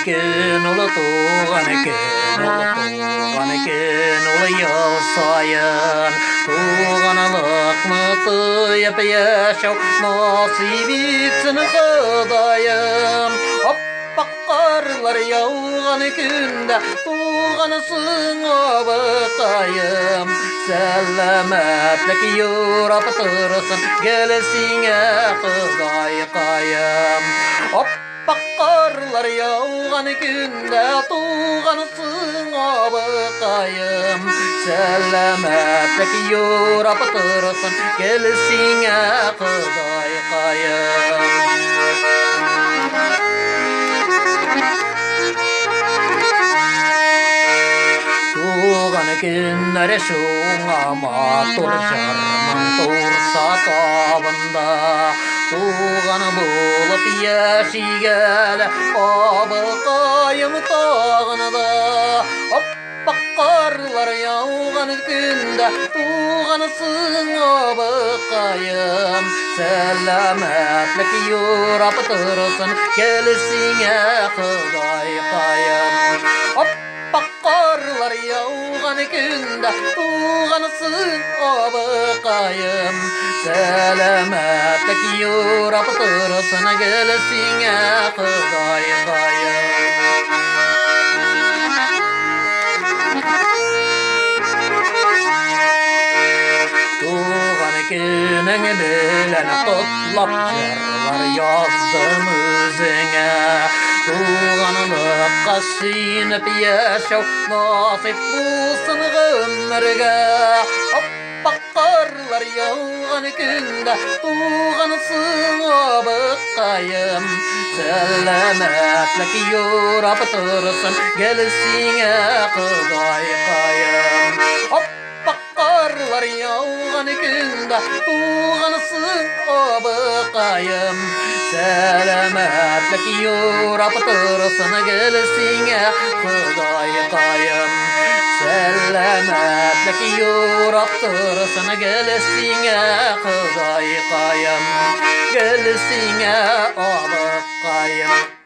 ekin ulu tuğan ekin ulu yıl sayın tuğanılık mıtıyıp yaşav nasip etsin Xudayım. Oppak karlar yağgan günde tuğanısın abıkayım. Selametlik yurap tırsın gelesine Xudayım. Oppak karlar yağgan günde tuğanısın abıkayım. Selametlik yurap tırsın gelesine Xudayım. Tuğan günleri şuna matur jarman tursa tabında tuğan bulup yaşigele abıkayım tağınıda. Oppak karlar yağgan günde tuğanısın abıkayım. Selametlik yurap tırsın gelesine Xudayım. Oppak karlar yağgan günde tuğanısın abıkayım. Selametlik yurap tırsın gelesine Xudayım. Tuğan günün bilen tutlap jarlar yazdım özüne. Tuğanılıkka sinip yaşav nasip bulsun ömürge. Oppak karlar yağgan günde tuğanısın abıkayım. Selametlik yurap tırsın gelesine Xudayım. Oppak karlar yağgan günde tuğanısın abıkayım. Selametlik yurap tırsın gelesine Xudayım. Selametlik yurap tırsın gelesine Xudayım. Gelesine abıkayım.